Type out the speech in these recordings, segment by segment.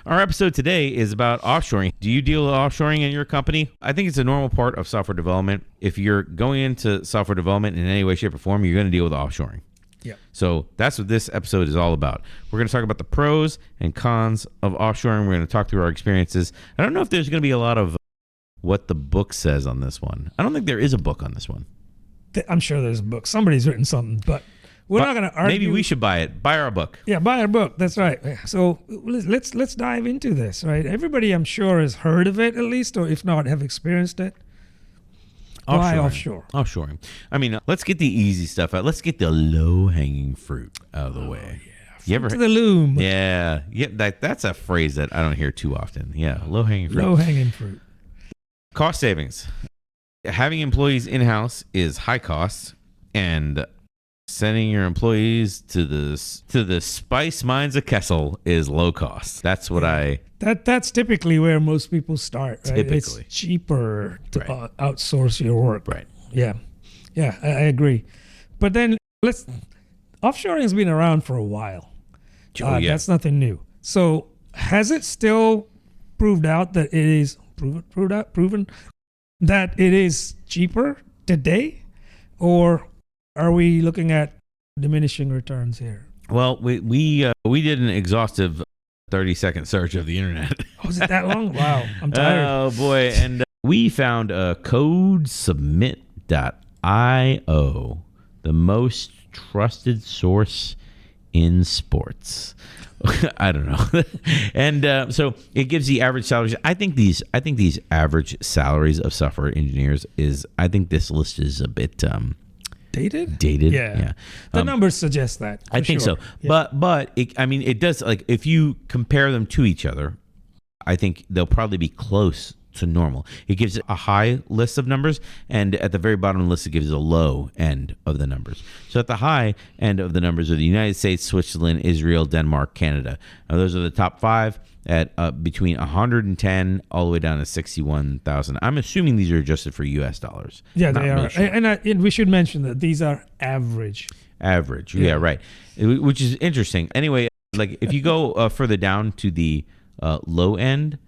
Our episode today is about offshoring. Do you deal with offshoring in your company? I think it's a normal part of software development. If you're going into software development in any way, shape, or form, you're going to deal with offshoring. Yeah. So that's what this episode is all about. We're going to talk about the pros and cons of offshoring. We're going to talk through our experiences. I don't know if there's going to be a lot of what the book says on this one. I don't think there is a book on this one. I'm sure there's a book. Somebody's written something, but we're not going to argue. Maybe we should buy it. Buy our book. Yeah, buy our book. That's right. So let's dive into this, right? Everybody, I'm sure, has heard of it at least, or if not, have experienced it. Why offshore? Offshoring. I mean, let's get the easy stuff out. Let's get the low-hanging fruit out of the way. Yeah. You ever to the loom. Yeah. That's a phrase that I don't hear too often. Yeah, low-hanging fruit. Low-hanging fruit. Cost savings. Having employees in-house is high cost, and sending your employees to the spice mines of Kessel is low cost. That's what That's typically where most people start, right? Typically. It's cheaper to outsource your work. Right. Yeah. Yeah, I agree. But then offshoring has been around for a while. Yeah. That's nothing new. So has it still proved out that it is proven that it is cheaper today, or are we looking at diminishing returns here? Well, we did an exhaustive 30-second search of the internet. Oh, was it that long? Wow, I'm tired. Oh boy, and we found codesubmit.io, the most trusted source in sports. I don't know. And so it gives the average salaries. I think these average salaries of software engineers I think this list is a bit dated. Yeah. The numbers suggest that. I think so. Yeah. But it does, like, if you compare them to each other, I think they'll probably be close to normal. It gives a high list of numbers, and at the very bottom of the list, it gives a low end of the numbers. So at the high end of the numbers are the United States, Switzerland, Israel, Denmark, Canada. Now, those are the top five at between 110 all the way down to 61,000. I'm assuming these are adjusted for U.S. dollars. Yeah, they are. Sure. And we should mention that these are average. Average, yeah, right. Which is interesting. Anyway, like if you go further down to the low end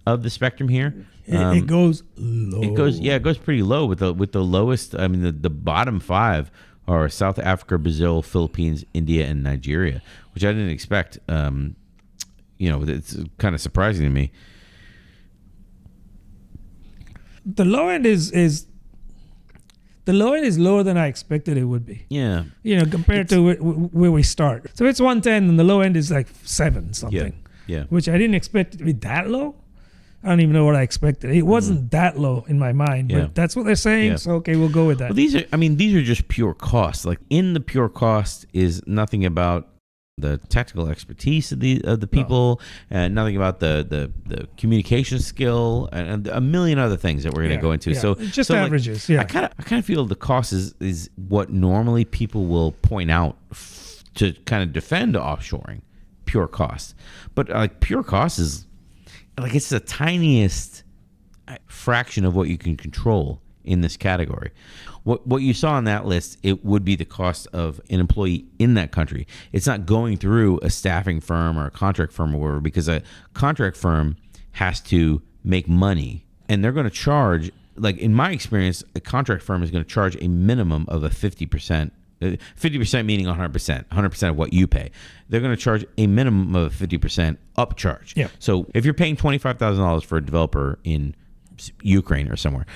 of the spectrum here, it goes low. It goes pretty low with the lowest. I mean, the bottom five are South Africa, Brazil, Philippines, India, and Nigeria, which I didn't expect. It's kind of surprising to me. The low end is lower than I expected it would be. Yeah. Compared to where we start. So it's 110, and the low end is like 7 something. Yeah. Which I didn't expect it to be that low. I don't even know what I expected. It wasn't that low in my mind, but that's what they're saying. Yeah. So okay, we'll go with that. Well, these are just pure costs. Like in the pure cost is nothing about the technical expertise of the people, and nothing about the communication skill, and a million other things that we're going to go into. So just averages. I kind of feel the cost is what normally people will point out to kind of defend offshoring, pure cost. But like pure cost is like it's the tiniest fraction of what you can control in this category. What you saw on that list, it would be the cost of an employee in that country. It's not going through a staffing firm or a contract firm or whatever, because a contract firm has to make money, and they're going to charge, like in my experience, a contract firm is going to charge a minimum of a 50%. 50% meaning 100% of what you pay. They're going to charge a minimum of a 50% upcharge. Yeah. So if you're paying $25,000 for a developer in Ukraine or somewhere,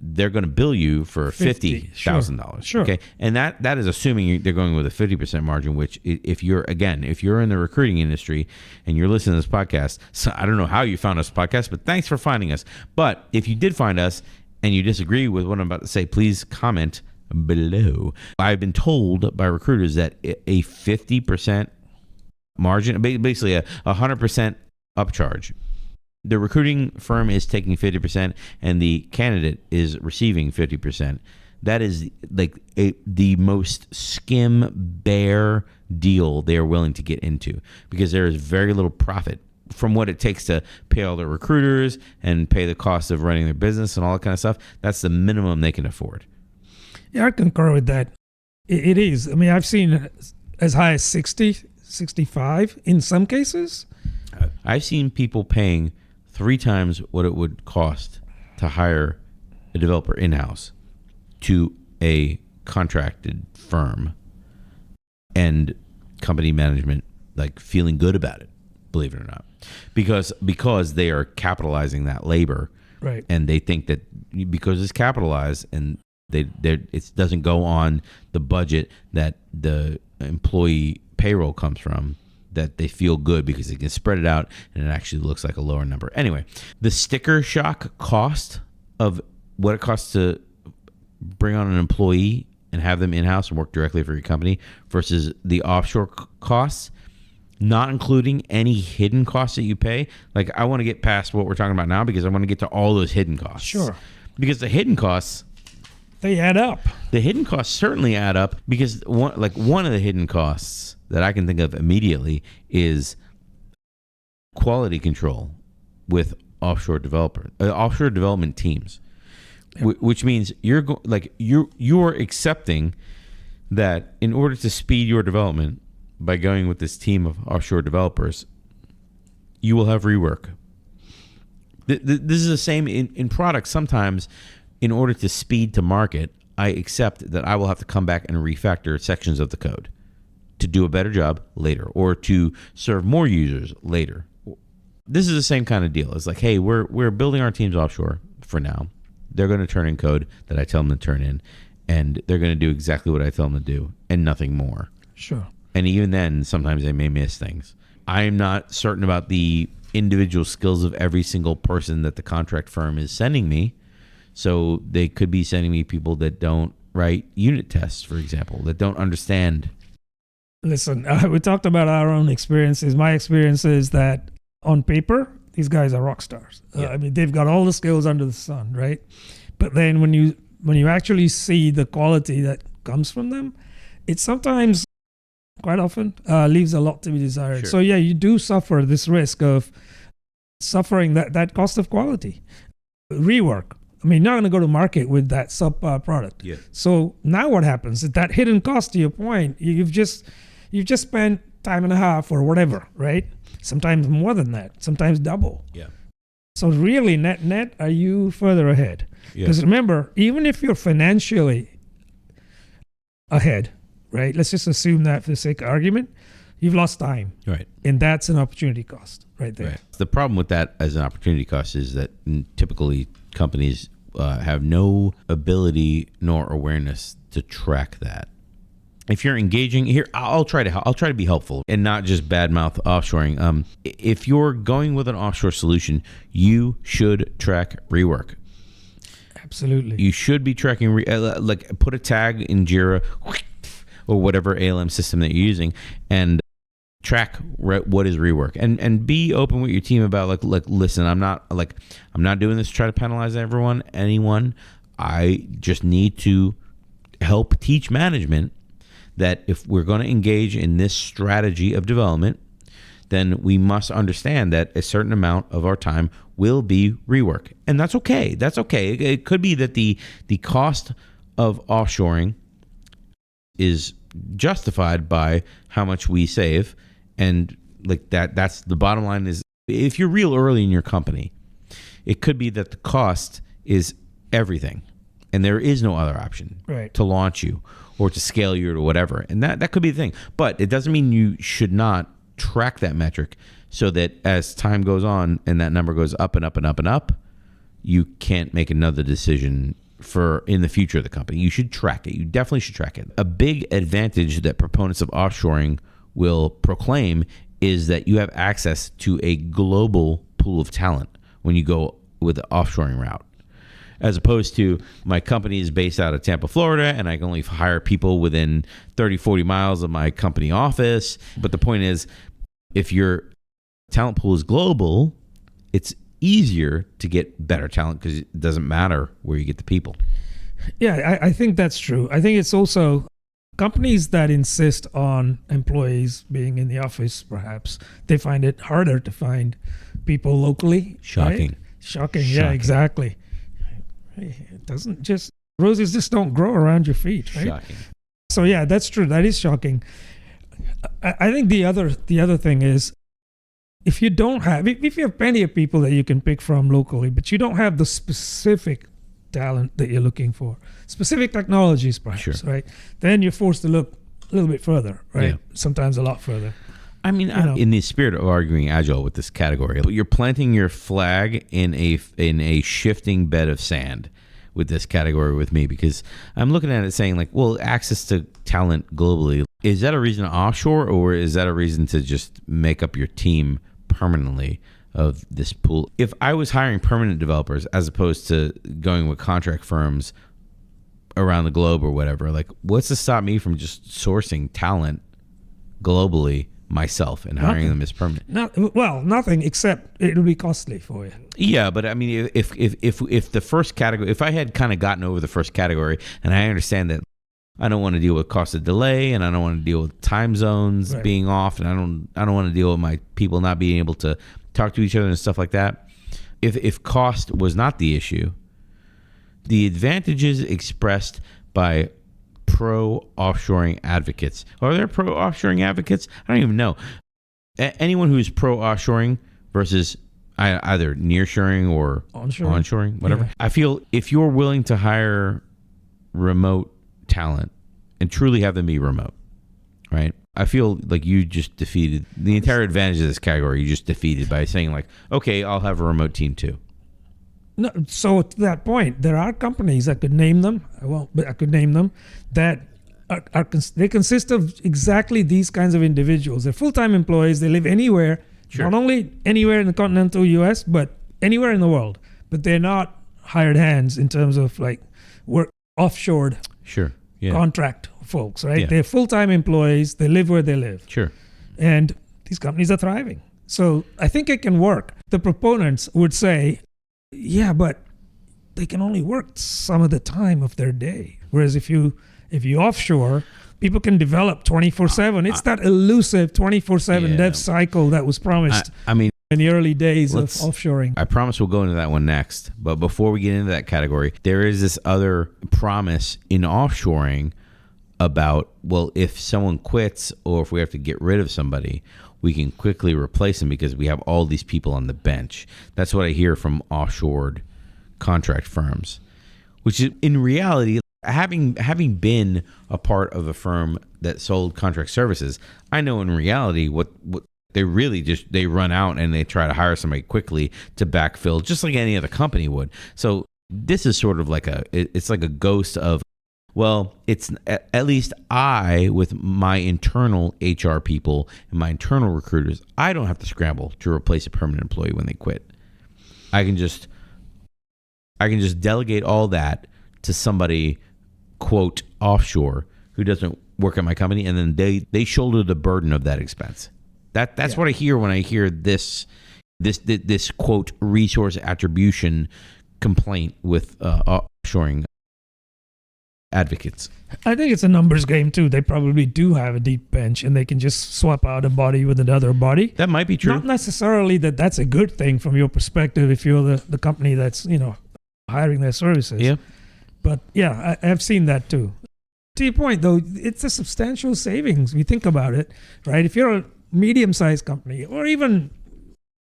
they're going to bill you for $50,000. Sure. Okay. And that is assuming they're going with a 50% margin, which if you're in the recruiting industry and you're listening to this podcast, so I don't know how you found us podcast, but thanks for finding us. But if you did find us and you disagree with what I'm about to say, please comment below. I've been told by recruiters that a 50% margin, basically a 100% upcharge, the recruiting firm is taking 50% and the candidate is receiving 50%. That is like the most skim bare deal they are willing to get into, because there is very little profit from what it takes to pay all their recruiters and pay the cost of running their business and all that kind of stuff. That's the minimum they can afford. Yeah, I concur with that. It is. I mean, I've seen as high as 60, 65 in some cases. I've seen people paying 3 times what it would cost to hire a developer in-house to a contracted firm, and company management like feeling good about it, believe it or not, because they are capitalizing that labor, Right. and they think that because it's capitalized and it doesn't go on the budget that the employee payroll comes from, that they feel good because they can spread it out and it actually looks like a lower number. Anyway, the sticker shock cost of what it costs to bring on an employee and have them in-house and work directly for your company versus the offshore costs, not including any hidden costs that you pay. Like, I want to get past what we're talking about now because I want to get to all those hidden costs. Sure. Because the hidden costs, they add up. The hidden costs certainly add up, because one of the hidden costs that I can think of immediately is quality control with offshore development teams, which means you're accepting that in order to speed your development by going with this team of offshore developers, you will have rework. This is the same in products. Sometimes, in order to speed to market, I accept that I will have to come back and refactor sections of the code to do a better job later, or to serve more users later. This is the same kind of deal. It's like, hey, we're building our teams offshore for now. They're going to turn in code that I tell them to turn in, and they're going to do exactly what I tell them to do and nothing more. Sure. And even then, sometimes they may miss things. I am not certain about the individual skills of every single person that the contract firm is sending me. So they could be sending me people that don't write unit tests, for example, that don't understand. Listen, we talked about our own experiences. My experience is that on paper, these guys are rock stars. Yeah. I mean, they've got all the skills under the sun, right? But then when you actually see the quality that comes from them, it sometimes, quite often, leaves a lot to be desired. Sure. So yeah, you do suffer this risk of suffering that cost of quality. Rework. I mean, you're not going to go to market with that subpar product. Yeah. So now what happens? That hidden cost, to your point, you've just spent time and a half or whatever, right? Sometimes more than that, sometimes double. Yeah. So really, net, are you further ahead? Yeah. Because remember, even if you're financially ahead, right? Let's just assume that for the sake of argument, you've lost time. Right. And that's an opportunity cost right there. Right. The problem with that as an opportunity cost is that typically companies have no ability nor awareness to track that. If you're engaging here, I'll try to be helpful and not just badmouth offshoring. If you're going with an offshore solution, you should track rework. Absolutely. You should be tracking, like put a tag in Jira or whatever ALM system that you're using, and track what is rework, and be open with your team about like listen, I'm not doing this to try to penalize anyone. I just need to help teach management that if we're going to engage in this strategy of development, then we must understand that a certain amount of our time will be rework, and that's okay. It could be that the cost of offshoring is justified by how much we save. And like that's the bottom line. Is if you're real early in your company, it could be that the cost is everything and there is no other option to launch you or to scale you or whatever. And that could be the thing. But it doesn't mean you should not track that metric, so that as time goes on and that number goes up and up and up and up, you can't make another decision for in the future of the company. You should track it. You definitely should track it. A big advantage that proponents of offshoring will proclaim is that you have access to a global pool of talent when you go with the offshoring route, as opposed to my company is based out of Tampa, Florida, and I can only hire people within 30, 40 miles of my company office. But the point is, if your talent pool is global, it's easier to get better talent because it doesn't matter where you get the people. Yeah, I think that's true. I think it's also companies that insist on employees being in the office, perhaps, they find it harder to find people locally. Shocking. Right? Shocking. Yeah, exactly. It doesn't just, roses just don't grow around your feet, right? Shocking. So yeah, that's true. That is shocking. I think the other thing is, if you don't have, if you have plenty of people that you can pick from locally, but you don't have the specific talent that you're looking for, specific technologies perhaps, Sure. right? Then you're forced to look a little bit further, right? Yeah. Sometimes a lot further. I mean, in the spirit of arguing Agile with this category, you're planting your flag in a shifting bed of sand with this category with me, because I'm looking at it saying like, well, access to talent globally, is that a reason to offshore, or is that a reason to just make up your team permanently of this pool? If I was hiring permanent developers as opposed to going with contract firms around the globe or whatever, like what's to stop me from just sourcing talent globally myself and hiring them as permanent? Nothing except it'll be costly for you. Yeah, but I mean, if the first category, if I had kind of gotten over the first category, and I understand that I don't want to deal with cost of delay, and I don't want to deal with time zones being off, and I don't want to deal with my people not being able to talk to each other and stuff like that. If cost was not the issue, the advantages expressed by pro-offshoring advocates. Are there pro-offshoring advocates? I don't even know. Anyone who's pro-offshoring versus either nearshoring or onshoring, whatever. Yeah. I feel if you're willing to hire remote talent and truly have them be remote, right? I feel like you just defeated the entire advantage of this category. You just defeated by saying like, okay, I'll have a remote team too. No, so to that point, there are companies, I could name them. I could name them that they consist of exactly these kinds of individuals. They're full-time employees. They live anywhere, not only anywhere in the continental U.S., but anywhere in the world. But they're not hired hands in terms of like work offshored contract folks, right? Yeah. They're full-time employees. They live where they live. Sure. And these companies are thriving. So I think it can work. The proponents would say, yeah, but they can only work some of the time of their day. Whereas if you offshore, people can develop 24/7. It's that elusive 24/7 dev cycle that was promised. I mean, in the early days of offshoring. I promise we'll go into that one next. But before we get into that category, there is this other promise in offshoring about, well, if someone quits or if we have to get rid of somebody, we can quickly replace them because we have all these people on the bench. That's what I hear from offshored contract firms, which is in reality, having been a part of a firm that sold contract services, I know in reality what they really just, they run out and they try to hire somebody quickly to backfill just like any other company would. So this is sort of like it's like a ghost of, well, it's at least I, with my internal HR people and my internal recruiters, I don't have to scramble to replace a permanent employee when they quit. I can just delegate all that to somebody, quote, offshore, who doesn't work at my company, and then they shoulder the burden of that expense. That's what I hear when I hear this quote resource attribution complaint with offshoring advocates. I think it's a numbers game too. They probably do have a deep bench and they can just swap out a body with another body. That might be true. Not necessarily that's a good thing from your perspective if you're the company that's, hiring their services. Yeah. But yeah, I've seen that too. To your point though, it's a substantial savings. If you think about it, right? If you're a medium-sized company or even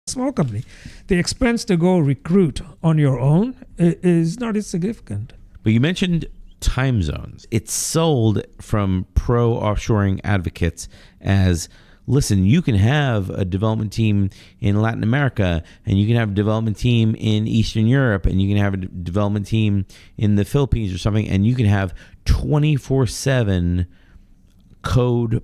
a small company, the expense to go recruit on your own is not insignificant. But you mentioned time zones. It's sold from pro-offshoring advocates as, listen, you can have a development team in Latin America, and you can have a development team in Eastern Europe, and you can have a development team in the Philippines or something, and you can have 24/7 code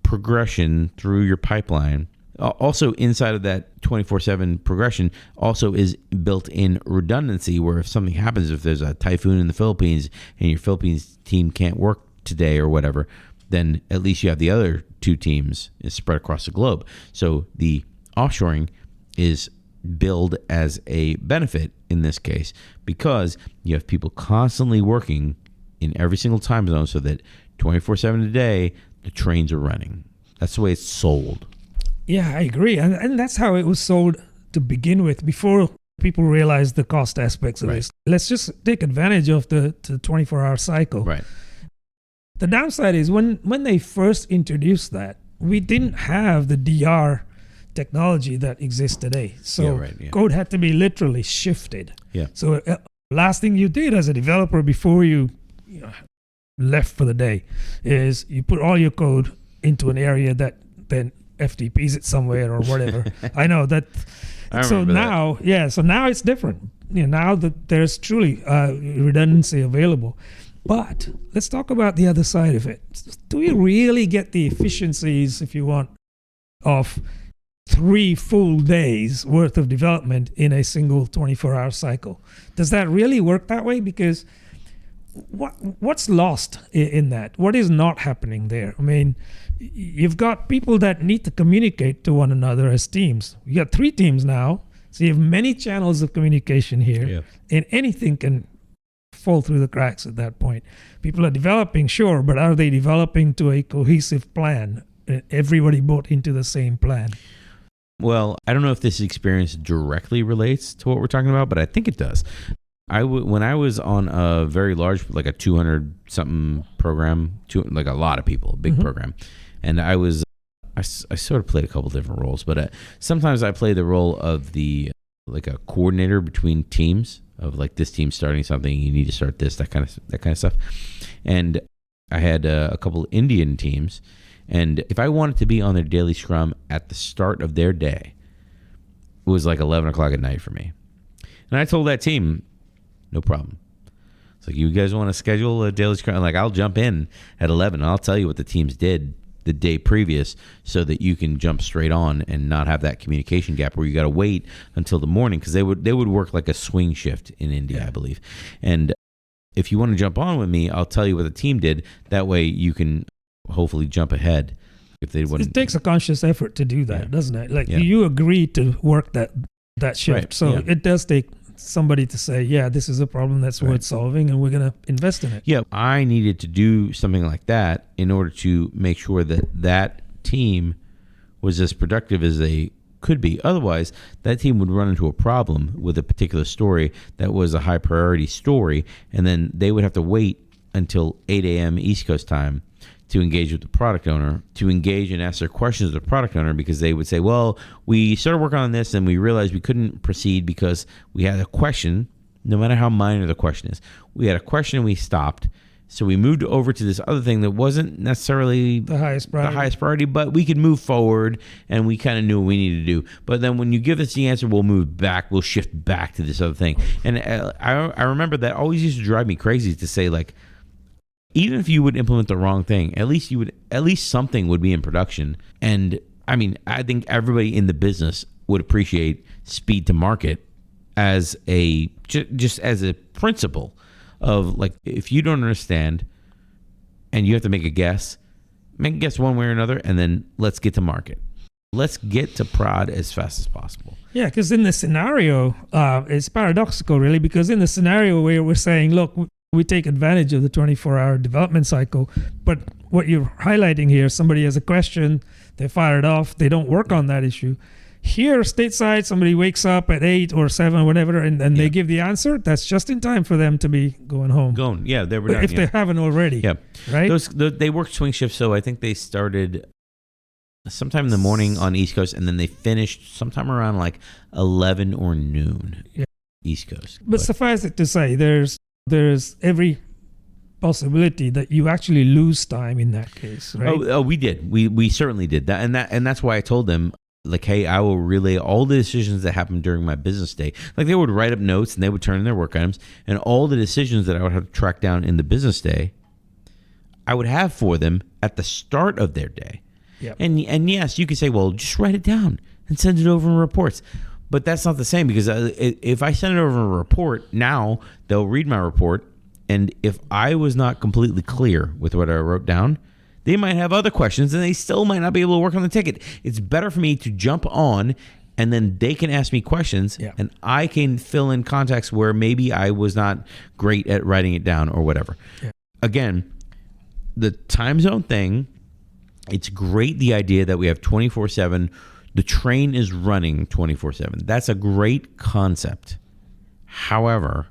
progression through your pipeline. Also inside of that 24/7 progression also is built-in redundancy, where if something happens, if there's a typhoon in the Philippines and your Philippines team can't work today or whatever, then at least you have the other two teams spread across the globe. So the offshoring is billed as a benefit in this case because you have people constantly working in every single time zone so that 24/7 a day, the trains are running. That's the way it's sold. Yeah, I agree. And that's how it was sold to begin with, before people realized the cost aspects of this. Let's just take advantage of the 24-hour cycle. Right. The downside is when they first introduced that, we didn't have the DR technology that exists today. So code had to be literally shifted. Yeah. So last thing you did as a developer before you left for the day is you put all your code into an area that then FTPs it somewhere or whatever. I know that. So now, so now it's different. Now that there's truly redundancy available. But let's talk about the other side of it. Do you really get the efficiencies, if you want, of 3 full days worth of development in a single 24-hour cycle? Does that really work that way? Because what's lost in that? What is not happening there? I mean, you've got people that need to communicate to one another as teams. You got 3 teams now, so you have many channels of communication here, and anything can fall through the cracks at that point. People are developing, sure, but are they developing to a cohesive plan? Everybody bought into the same plan. Well, I don't know if this experience directly relates to what we're talking about, but I think it does. When I was on a very large, like a 200-something program, like a lot of people, a big program, and I sort of played a couple different roles, but sometimes I play the role of like a coordinator between teams, of like this team starting something, you need to start this, that kind of stuff. And I had a couple Indian teams, and if I wanted to be on their daily scrum at the start of their day, it was like 11 o'clock at night for me. And I told that team, no problem. It's like, you guys want to schedule a daily scrum? Like, I'll jump in at 11 and I'll tell you what the teams did the day previous so that you can jump straight on and not have that communication gap where you got to wait until the morning, because they would work like a swing shift in India, I believe. And if you want to jump on with me, I'll tell you what the team did. That way you can hopefully jump ahead. If they wouldn't, it takes a conscious effort to do that, doesn't it? Like you agree to work that shift. Right. So it does take somebody to say, this is a problem that's worth solving, and we're going to invest in it. Yeah, I needed to do something like that in order to make sure that team was as productive as they could be. Otherwise, that team would run into a problem with a particular story that was a high priority story, and then they would have to wait until 8 a.m. East Coast time to engage with the product owner, to engage and ask their questions of the product owner, because they would say, well, we started working on this and we realized we couldn't proceed because we had a question, no matter how minor the question is. We had a question and we stopped. So we moved over to this other thing that wasn't necessarily the highest priority, but we could move forward and we kind of knew what we needed to do. But then when you give us the answer, we'll shift back to this other thing. And I remember that always used to drive me crazy to say, like, even if you would implement the wrong thing, at least something would be in production. And I mean, I think everybody in the business would appreciate speed to market as just as a principle of, like, if you don't understand and you have to make a guess one way or another, and then let's get to market. Let's get to prod as fast as possible. Yeah, because in the scenario, it's paradoxical, really, because in the scenario where we're saying, look, we take advantage of the 24-hour development cycle, but what you're highlighting here, somebody has a question, they fire it off, they don't work on that issue. Here, stateside, somebody wakes up at 8 or 7, whatever, and they give the answer. That's just in time for them to be going home. They were done. If they haven't already. Yeah. Right? They worked swing shifts, so I think they started sometime in the morning on East Coast, and then they finished sometime around like 11 or noon East Coast. But suffice it to say, there's every possibility that you actually lose time in that case, right? Oh, we did. We certainly did that, and that's why I told them, like, hey, I will relay all the decisions that happened during my business day. Like, they would write up notes and they would turn in their work items, and all the decisions that I would have to track down in the business day, I would have for them at the start of their day. Yep. And yes, you could say, well, just write it down and send it over in reports. But that's not the same, because if I send it over in a report, now they'll read my report, and if I was not completely clear with what I wrote down, they might have other questions, and they still might not be able to work on the ticket. It's better for me to jump on, and then they can ask me questions, and I can fill in context where maybe I was not great at writing it down or whatever. Yeah. Again, the time zone thing, it's great, the idea that we have 24/7. The train is running 24/7. That's a great concept. However,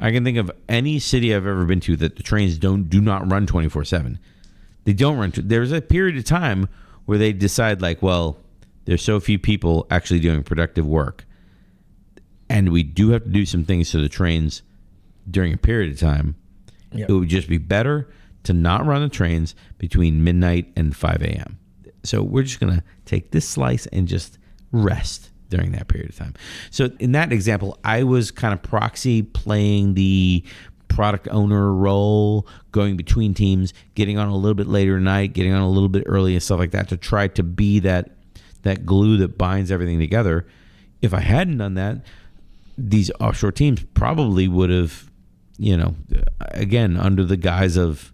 I can think of any city I've ever been to that the trains do not run 24/7. They don't run. There's a period of time where they decide, like, well, there's so few people actually doing productive work, and we do have to do some things to the trains during a period of time, it would just be better to not run the trains between midnight and 5 a.m. So we're just going to take this slice and just rest during that period of time. So in that example, I was kind of proxy playing the product owner role, going between teams, getting on a little bit later at night, getting on a little bit early and stuff like that to try to be that glue that binds everything together. If I hadn't done that, these offshore teams probably would have, again, under the guise of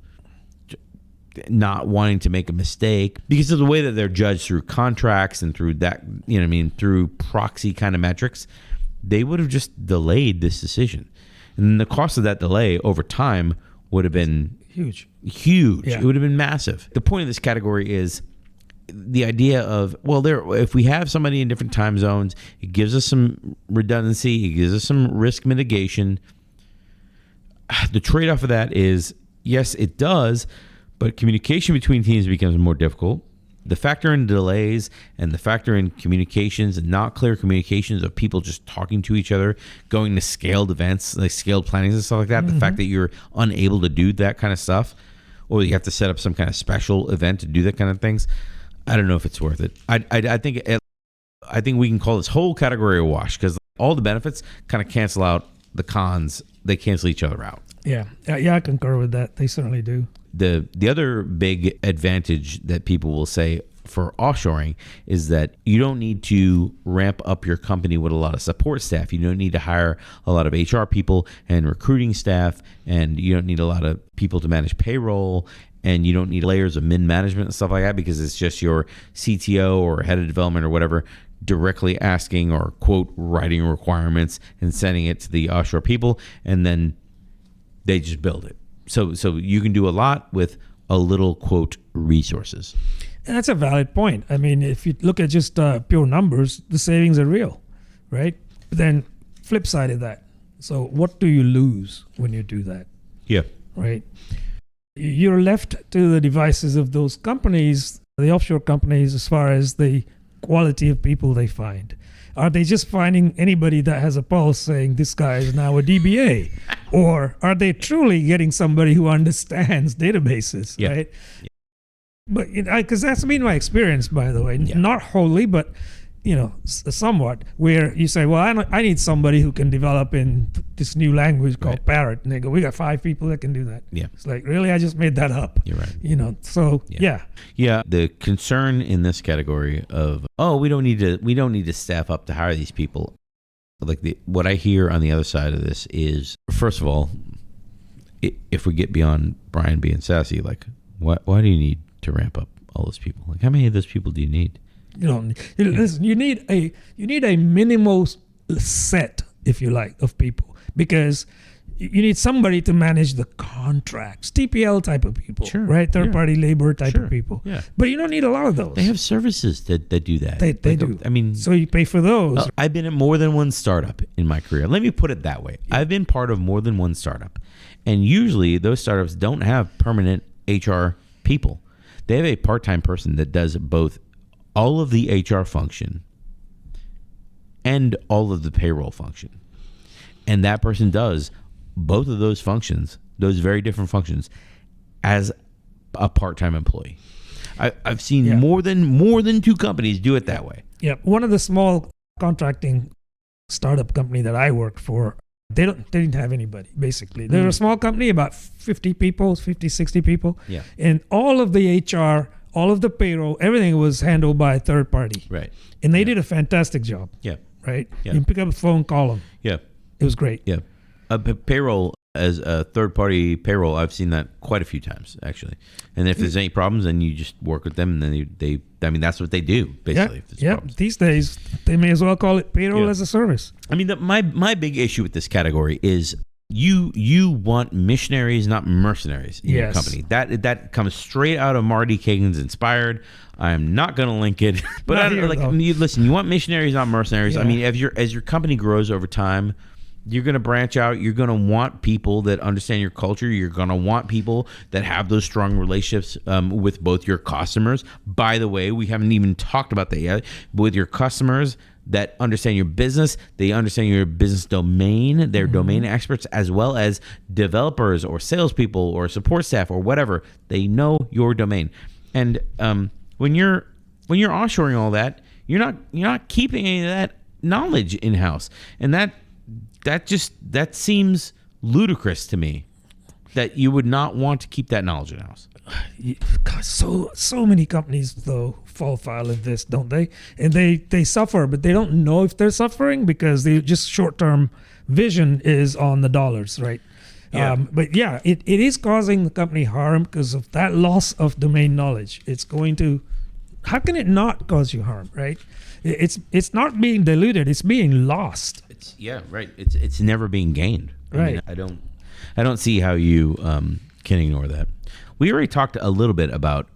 not wanting to make a mistake because of the way that they're judged through contracts and through that, through proxy kind of metrics, they would have just delayed this decision. And the cost of that delay over time would have been huge. Yeah. It would have been massive. The point of this category is the idea of, if we have somebody in different time zones, it gives us some redundancy, it gives us some risk mitigation. The trade-off of that is, yes, it does, but communication between teams becomes more difficult. The factor in delays and the factor in communications and not clear communications of people just talking to each other, going to scaled events, like scaled plannings and stuff like that, the fact that you're unable to do that kind of stuff, or you have to set up some kind of special event to do that kind of things, I don't know if it's worth it. I think we can call this whole category a wash because all the benefits kind of cancel out the cons. They cancel each other out. Yeah, I concur with that. They certainly do. The other big advantage that people will say for offshoring is that you don't need to ramp up your company with a lot of support staff. You don't need to hire a lot of HR people and recruiting staff, and you don't need a lot of people to manage payroll, and you don't need layers of mid-management and stuff like that because it's just your CTO or head of development or whatever directly asking or, quote, writing requirements and sending it to the offshore people, and then they just build it. So you can do a lot with a little, quote, resources. And that's a valid point. I mean, if you look at just pure numbers, the savings are real, right? But then flip side of that. So what do you lose when you do that? Yeah. Right? You're left to the devices of those companies, the offshore companies, as far as the quality of people they find. Are they just finding anybody that has a pulse saying this guy is now a DBA? Or are they truly getting somebody who understands databases, right? Yeah. But because that's been my experience, by the way, not wholly, but somewhat, where you say, well, I need somebody who can develop in this new language called Parrot. And they go, we got 5 people that can do that. Yeah. It's like, really? I just made that up. You're right. So yeah. Yeah. The concern in this category of, we don't need to staff up to hire these people. Like what I hear on the other side of this is, first of all, if we get beyond Brian being sassy, like why do you need to ramp up all those people? Like how many of those people do you need? Listen, you need a minimal set, if you like, of people, because you need somebody to manage the contracts, TPL type of people, right? Third-party labor type of people. Yeah. But you don't need a lot of those. They have services that do that. They do. I mean, so you pay for those. I've been at more than one startup in my career. Let me put it that way. Yeah. I've been part of more than one startup, and usually those startups don't have permanent HR people. They have a part-time person that does both all of the HR function and all of the payroll function. And that person does both of those functions, those very different functions, as a part-time employee. I've seen more than 2 companies do it that way. Yeah. One of the small contracting startup company that I worked for, they didn't have anybody, basically. They were a small company, about 50 people, 50, 60 people. Yeah. And all of the HR, all of the payroll, everything was handled by a third party. Right. And they did a fantastic job. Yeah. Right? Yeah. You pick up a phone, call them. Yeah. It was great. Yeah. Payroll as a third party payroll, I've seen that quite a few times, actually. And if there's any problems, then you just work with them, and then that's what they do, basically. Yeah. These days, they may as well call it payroll as a service. I mean, my big issue with this category is you want missionaries, not mercenaries in your company. That comes straight out of Marty Kagan's Inspired. I'm not going to link it, but listen. You want missionaries, not mercenaries. Yeah. I mean, as your company grows over time, You're going to branch out. You're going to want people that understand your culture. You're going to want people that have those strong relationships with both your customers. By the way, we haven't even talked about that yet. But with your customers that understand your business, they understand your business domain. They're domain experts, as well as developers or salespeople or support staff or whatever. They know your domain. And when you're offshoring all that, you're not keeping any of that knowledge in house, and that seems ludicrous to me, that you would not want to keep that knowledge in house. God, so many companies though fall foul of this, don't they? And they suffer, but they don't know if they're suffering because they just short-term vision is on the dollars, right? Yeah. But yeah, it is causing the company harm because of that loss of domain knowledge. It's going to, how can it not cause you harm, right? It's not being diluted, it's being lost. Right. It's never being gained. Right. I mean, I don't see how you can ignore that. We already talked a little bit about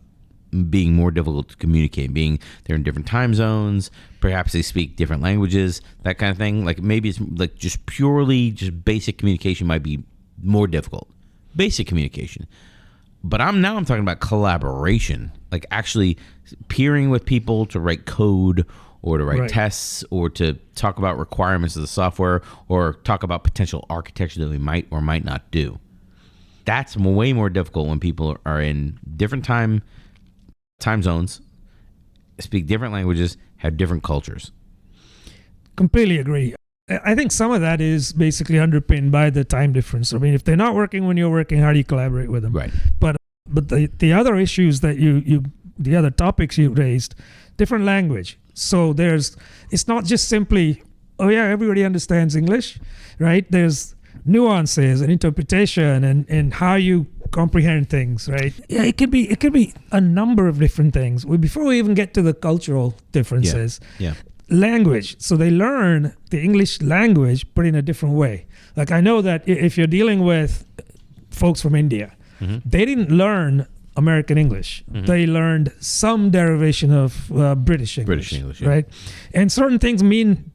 being more difficult to communicate, being they're in different time zones, perhaps they speak different languages, that kind of thing. Like maybe it's like just basic communication might be more difficult. Basic communication. But I'm talking about collaboration, like actually peering with people to write code or to write tests or to talk about requirements of the software or talk about potential architecture that we might or might not do. That's way more difficult when people are in different time zones, speak different languages, have different cultures. Completely agree. I think some of that is basically underpinned by the time difference. I mean, if they're not working when you're working, how do you collaborate with them? Right. But the other issues that the other topics you raised, different language. So it's not just simply, oh yeah, everybody understands English, right? There's nuances and interpretation and how you comprehend things, right? Yeah, it could be a number of different things. Before we even get to the cultural differences. Yeah. Language. So they learn the English language, but in a different way. Like I know that if you're dealing with folks from India, they didn't learn American English. They learned some derivation of British English, right? And certain things mean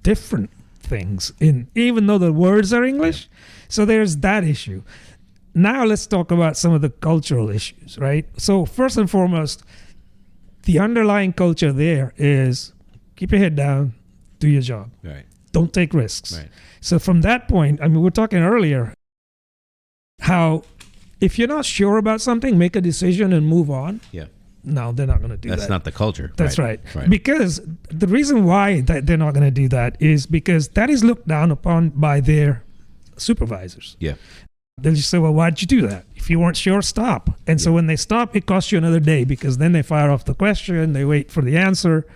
different things even though the words are English. So there's that issue. Now let's talk about some of the cultural issues, right? So first and foremost, the underlying culture there is keep your head down, do your job. Right. Don't take risks. Right. So from that point, I mean, we were talking earlier how if you're not sure about something, make a decision and move on. Yeah. No, they're not going to do that. That's not the culture. That's right. Because the reason why they're not going to do that is because that is looked down upon by their supervisors. Yeah. They'll just say, well, why'd you do that? If you weren't sure, stop. And so when they stop, it costs you another day because then they fire off the question, they wait for the answer.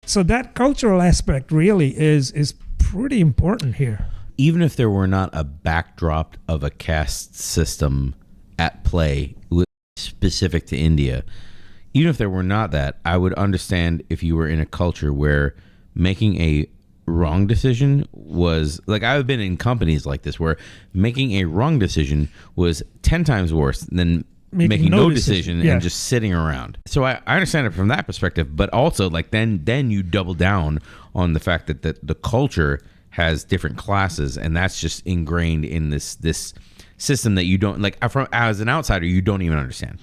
So that cultural aspect really is pretty important here. Even if there were not a backdrop of a caste system at play specific to India, even if there were not that, I would understand if you were in a culture where making a wrong decision was, like I've been in companies like this where making a wrong decision was 10 times worse than making no decision and just sitting around. So I understand it from that perspective, but also like then you double down on the fact that the culture has different classes, and that's just ingrained in this system that you don't like. As an outsider, you don't even understand.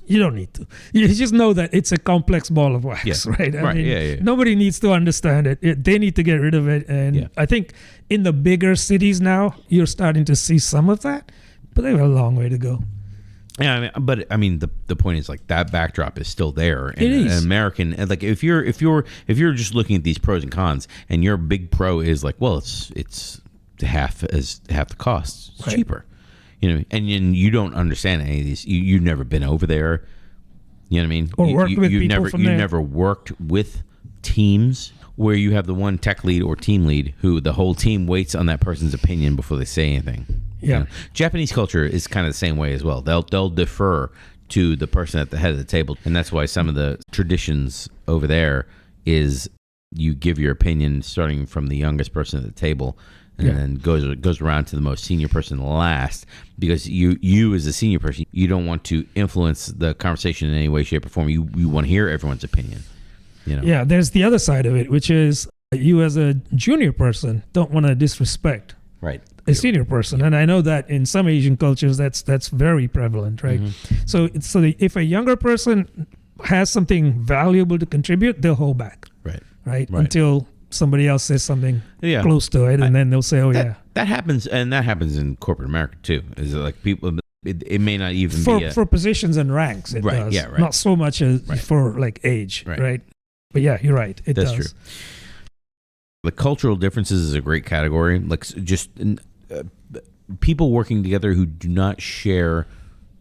You don't need to. You just know that it's a complex ball of wax, right? I mean, nobody needs to understand it. They need to get rid of it. And I think in the bigger cities now, you're starting to see some of that, but they have a long way to go. Yeah, the point is like that backdrop is still there. And it is. An American, like if you're just looking at these pros and cons, and your big pro is like, well, it's half the cost, it's cheaper, and you don't understand any of these. You've never been over there, you know what I mean? Or worked with people from there. You never worked with teams where you have the one tech lead or team lead who the whole team waits on that person's opinion before they say anything. Yeah. Japanese culture is kind of the same way as well. They'll defer to the person at the head of the table, and that's why some of the traditions over there is you give your opinion starting from the youngest person at the table, and then goes around to the most senior person last, because you as a senior person, you don't want to influence the conversation in any way, shape, or form. You want to hear everyone's opinion. Yeah, there's the other side of it, which is you as a junior person don't want to disrespect Right. a senior person, and I know that in some Asian cultures that's very prevalent, right? If a younger person has something valuable to contribute, they'll hold back, right? Until somebody else says something close to it, and then they'll say, that happens, and that happens in corporate America too. Is like people, it may not even be for positions and ranks, it does. Yeah, right. Not so much as for like age, right? But yeah, you're right. That's does. True. The cultural differences is a great category. Like just people working together who do not share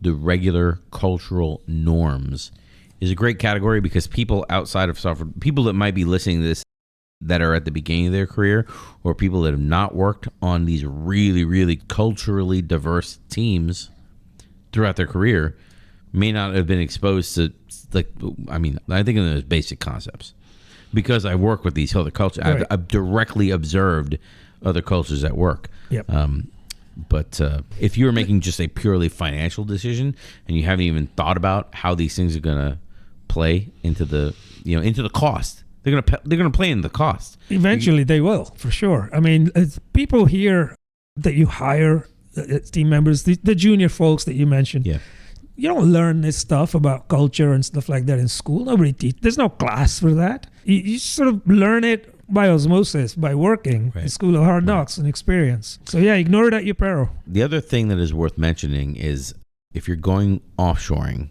the regular cultural norms is a great category, because people outside of software, people that might be listening to this that are at the beginning of their career, or people that have not worked on these really, really culturally diverse teams throughout their career, may not have been exposed to, like, I mean, I think in those basic concepts. Because I work with these other cultures, I've directly observed other cultures at work. Yep. But if you're making just a purely financial decision and you haven't even thought about how these things are going to play into the cost, they're gonna play in the cost. Eventually, they will, for sure. I mean, people here that you hire, team members, the junior folks that you mentioned. Yeah. You don't learn this stuff about culture and stuff like that in school. Nobody teaches. There's no class for that. You sort of learn it by osmosis, by working. The School of Hard Knocks and experience. So yeah, ignore it at your peril. The other thing that is worth mentioning is if you're going offshoring,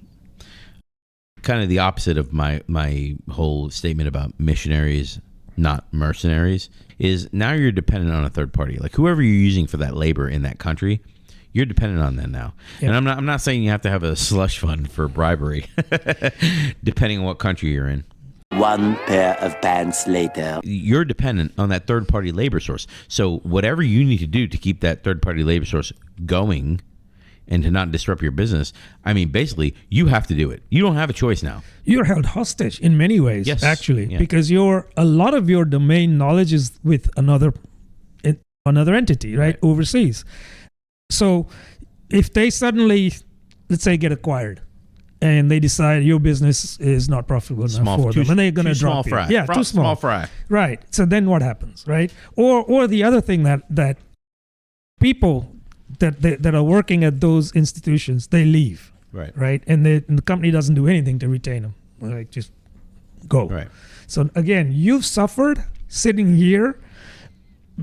kind of the opposite of my whole statement about missionaries, not mercenaries, is now you're dependent on a third party. Like whoever you're using for that labor in that country, you're dependent on them now. Yep. And I'm not saying you have to have a slush fund for bribery, depending on what country you're in. One pair of pants later. You're dependent on that third party labor source. So whatever you need to do to keep that third party labor source going and to not disrupt your business, I mean, basically, you have to do it. You don't have a choice now. You're held hostage in many ways, actually, because a lot of your domain knowledge is with another entity, right, overseas. So if they suddenly, let's say, get acquired and they decide your business is not profitable enough for them and they're going to drop you. Yeah, too small. Fry. Right. So then what happens, right? Or the other thing that people that are working at those institutions, they leave. Right. And the company doesn't do anything to retain them. Like, just go. Right. So again, you've suffered sitting here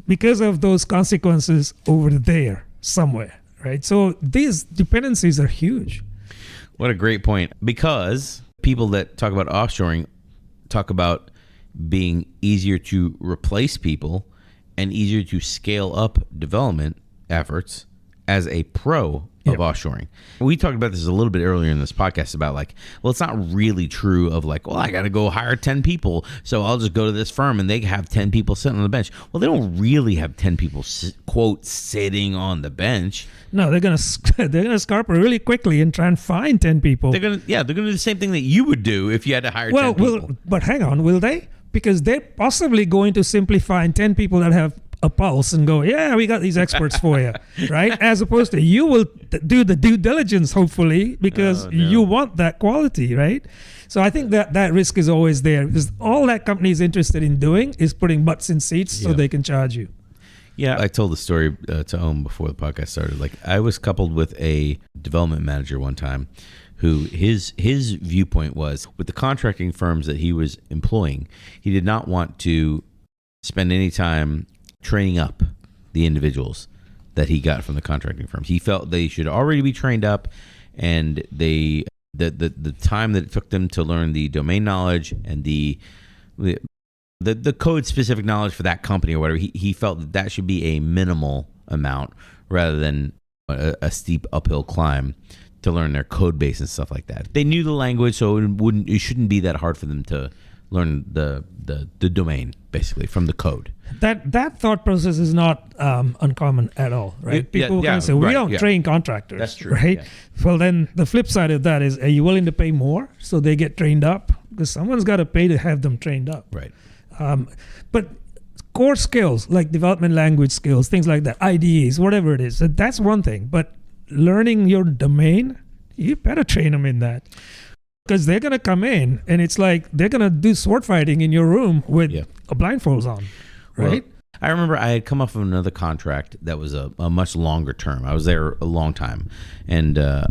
because of those consequences over there somewhere, right? So these dependencies are huge. What a great point. Because people that talk about offshoring talk about being easier to replace people and easier to scale up development efforts as a pro of offshoring. We talked about this a little bit earlier in this podcast about like, well, it's not really true of like, well, I got to go hire 10 people, so I'll just go to this firm and they have 10 people sitting on the bench. Well, they don't really have 10 people, quote, sitting on the bench. No, they're gonna scarper really quickly and try and find 10 people. They're gonna do the same thing that you would do if you had to hire 10 people. But hang on, will they? Because they're possibly going to simply find 10 people that have a pulse and go, yeah, we got these experts for you, right? As opposed to you will do the due diligence, hopefully, because you want that quality, right? So I think that risk is always there, because all that company is interested in doing is putting butts in seats so they can charge you. Yeah, I told the story to Ohm before the podcast started. Like, I was coupled with a development manager one time who his viewpoint was, with the contracting firms that he was employing, he did not want to spend any time training up the individuals that he got from the contracting firms. He felt they should already be trained up, and the time that it took them to learn the domain knowledge and the code specific knowledge for that company or whatever, he felt that should be a minimal amount rather than a steep uphill climb to learn their code base and stuff like that. They knew the language, so it shouldn't be that hard for them to learn the domain, basically, from the code. That thought process is not uncommon at all, right? People can say, we don't train contractors. That's true, right? Well, then the flip side of that is, are you willing to pay more so they get trained up? Because someone's got to pay to have them trained up. Right. But core skills, like development language skills, things like that, IDEs, whatever it is, that's one thing. But learning your domain, you better train them in that. because they're gonna come in and it's like they're gonna do sword fighting in your room with a blindfolds on, right? Well, I remember I had come off of another contract that was a much longer term. I was there a long time, and I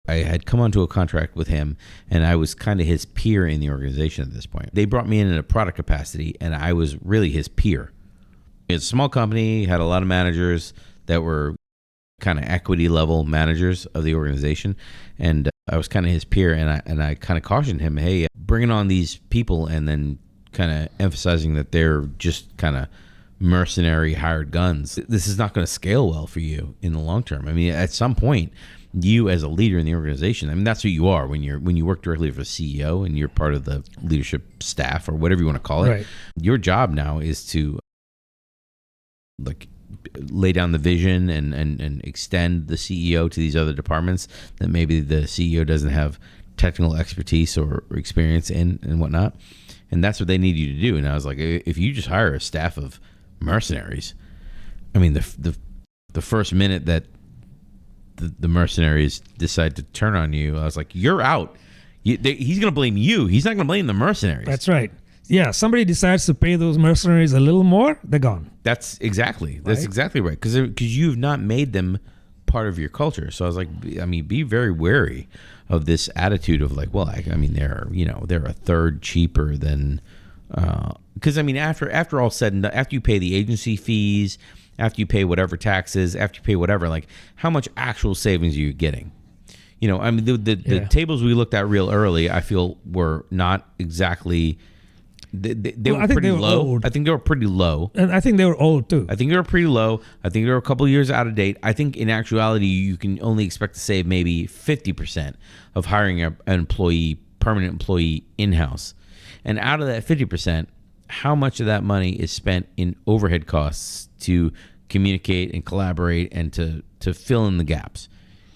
had come onto a contract with him, and I was kind of his peer in the organization at this point. They brought me in a product capacity, and I was really his peer. It's a small company, had a lot of managers that were kind of equity level managers of the organization, and I was kind of his peer, and I kind of cautioned him, hey, bringing on these people and then kind of emphasizing that they're just kind of mercenary hired guns. This is not going to scale well for you in the long term. I mean, at some point, you as a leader in the organization, I mean, that's who you are when you work directly for the CEO and you're part of the leadership staff or whatever you want to call it. Right. Your job now is to like lay down the vision and extend the CEO to these other departments that maybe the CEO doesn't have technical expertise or experience in and whatnot. And that's what they need you to do. And I was like, if you just hire a staff of mercenaries, I mean, the first minute that the mercenaries decide to turn on you, I was like, you're out. He's going to blame you. He's not going to blame the mercenaries. That's right. Yeah, somebody decides to pay those mercenaries a little more, they're gone. That's exactly right. Because you've not made them part of your culture. So I was like, I mean, be very wary of this attitude of like, well, I mean, they're a third cheaper than, because I mean, after all said and done, after you pay the agency fees, after you pay whatever taxes, after you pay whatever, like how much actual savings are you getting? You know, I mean, the tables we looked at real early, I feel were not exactly. They were pretty low. Old. I think they were pretty low. And I think they were old too. I think they were pretty low. I think they were a couple of years out of date. I think in actuality, you can only expect to save maybe 50% of hiring an employee, permanent employee in-house. And out of that 50%, how much of that money is spent in overhead costs to communicate and collaborate and to fill in the gaps?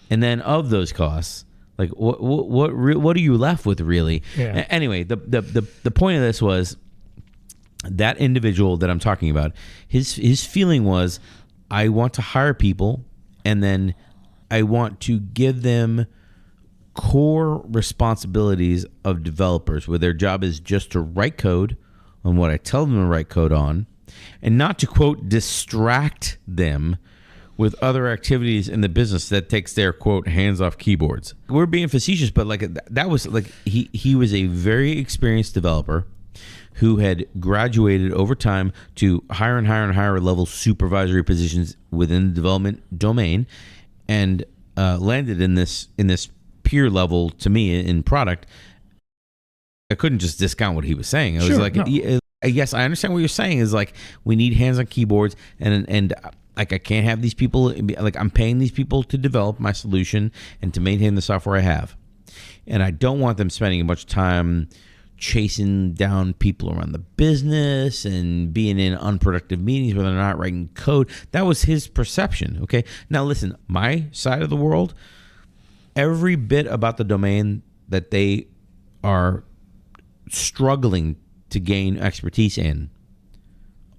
And then of those costs, like what are you left with really? Yeah. Anyway, the point of this was that individual that I'm talking about, his feeling was, I want to hire people and then I want to give them core responsibilities of developers where their job is just to write code on what I tell them to write code on and not to, quote, distract them with other activities in the business that takes their, quote, hands off keyboards. We're being facetious, but like that was like he was a very experienced developer who had graduated over time to higher and higher and higher level supervisory positions within the development domain, and landed in this peer level to me in product. I couldn't just discount what he was saying. I was like, no. Yes, I understand what you're saying. Is like we need hands on keyboards and. Like I can't have these people, like I'm paying these people to develop my solution and to maintain the software I have. And I don't want them spending a bunch of time chasing down people around the business and being in unproductive meetings where they're not writing code. That was his perception, okay? Now listen, my side of the world, every bit about the domain that they are struggling to gain expertise in,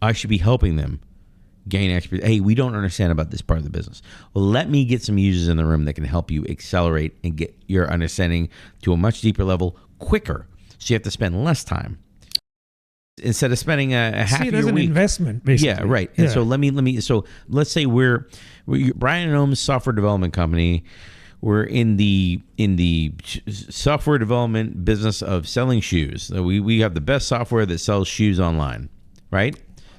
I should be helping them gain expertise. Hey, we don't understand about this part of the business. Well, let me get some users in the room that can help you accelerate and get your understanding to a much deeper level quicker. So you have to spend less time instead of spending a half See it your as an week. Investment, basically. Yeah, right. And so so let's say we're Brian and Ohm's software development company. We're in the software development business of selling shoes. So we have the best software that sells shoes online, right?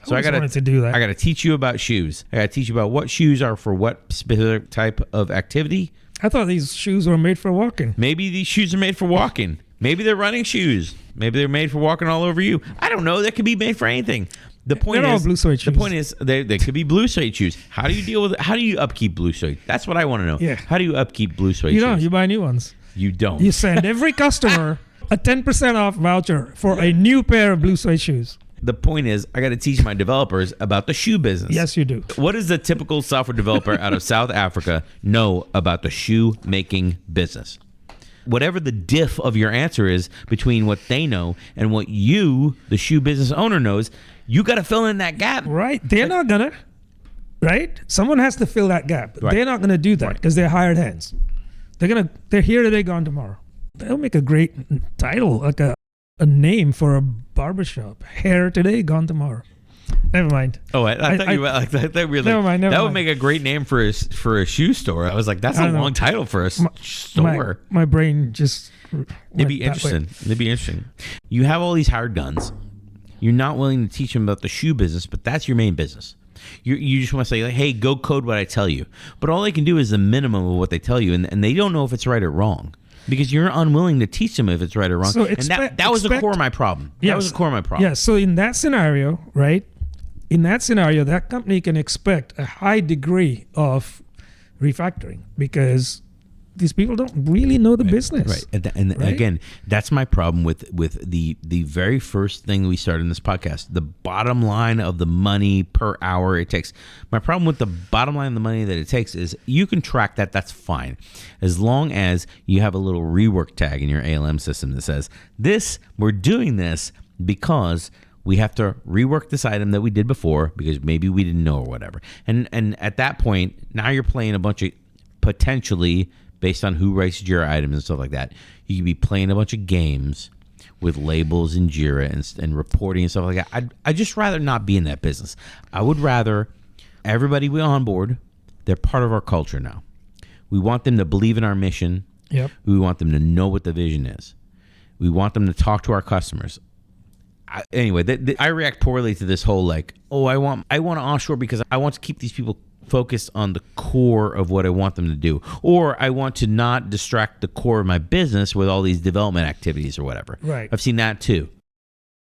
So I wanted to do that. I got to teach you about shoes. I got to teach you about what shoes are for what specific type of activity. I thought these shoes were made for walking. Maybe these shoes are made for walking. Maybe they're running shoes. Maybe they're made for walking all over you. I don't know. They could be made for anything. The point They're is, all blue suede shoes. The point is, they could be blue suede shoes. How do you deal with it? How do you upkeep blue suede? That's what I want to know. Yeah. How do you upkeep blue suede shoes? You don't. You buy new ones. You don't. You send every customer a 10% off voucher for a new pair of blue suede shoes. The point is, I got to teach my developers about the shoe business. Yes, you do. What does the typical software developer out of South Africa know about the shoe making business? Whatever the diff of your answer is between what they know and what you, the shoe business owner, knows, you got to fill in that gap. Right. They're not going to. Right? Someone has to fill that gap. Right. They're not going to do that because they're hired hands. They're here today, gone tomorrow. That'll make a great title, like a name for a barbershop. Hair today, gone tomorrow. Never mind. Oh, I thought you were like that. Never mind. That would make a great name for a shoe store. I was like, that's a long title for a store. My brain just. It'd be interesting. You have all these hired guns. You're not willing to teach them about the shoe business, but that's your main business. You just want to say, like, hey, go code what I tell you. But all they can do is the minimum of what they tell you, and they don't know if it's right or wrong. Because you're unwilling to teach them if it's right or wrong. So and that was the core of my problem. Yes, that was the core of my problem. Yeah, so in that scenario, right? In that scenario, that company can expect a high degree of refactoring because these people don't really know the business. Right. And again, that's my problem with the very first thing we started in this podcast, the bottom line of the money per hour it takes. My problem with the bottom line of the money that it takes is you can track that. That's fine. As long as you have a little rework tag in your ALM system that says, we're doing this because we have to rework this item that we did before because maybe we didn't know or whatever. And at that point, now you're playing a bunch of potentially, based on who writes Jira items and stuff like that, you could be playing a bunch of games with labels in Jira and reporting and stuff like that. I'd just rather not be in that business. I would rather everybody we on board, they're part of our culture now. We want them to believe in our mission. Yep. We want them to know what the vision is. We want them to talk to our customers. I react poorly to this whole like, oh, I want to offshore because I want to keep these people focused on the core of what I want them to do, or I want to not distract the core of my business with all these development activities or whatever. Right. I've seen that too,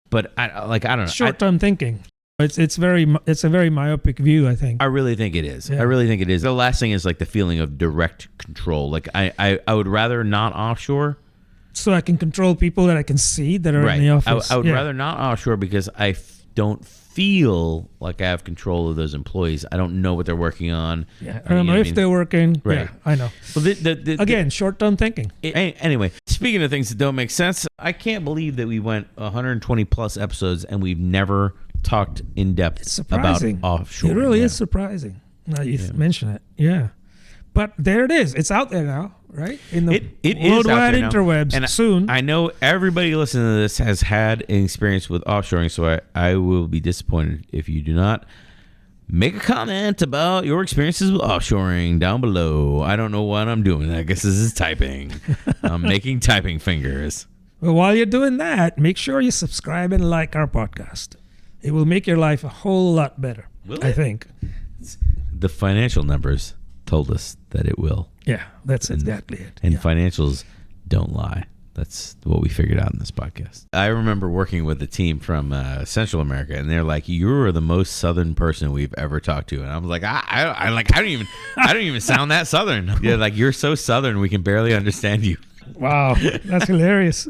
but I don't know. Short-term thinking. It's a very myopic view, I think. I really think it is. Yeah. I really think it is. The last thing is like the feeling of direct control. Like I would rather not offshore. So I can control people that I can see that are in the office. I would rather not offshore because I don't feel like I have control of those employees. I don't know what they're working on. Yeah, I don't know if they're working. Right. Yeah, I know. Well, again, short-term thinking. Anyway, speaking of things that don't make sense, I can't believe that we went 120 plus episodes and we've never talked in depth about offshore. It really is surprising. Now you mention it. Yeah. But there it is. It's out there now, right? In the worldwide interwebs and soon. I know everybody listening to this has had an experience with offshoring, so I will be disappointed if you do not make a comment about your experiences with offshoring down below. I don't know what I'm doing. I guess this is typing. I'm making typing fingers. Well, while you're doing that, make sure you subscribe and like our podcast. It will make your life a whole lot better, I think. The financial numbers told us that it will. Yeah, that's exactly it. And financials don't lie. That's what we figured out in this podcast. I remember working with a team from Central America, and they're like, "You're the most Southern person we've ever talked to." And I was like, "I don't even sound that Southern." Yeah, like you're so Southern, we can barely understand you. Wow, that's hilarious.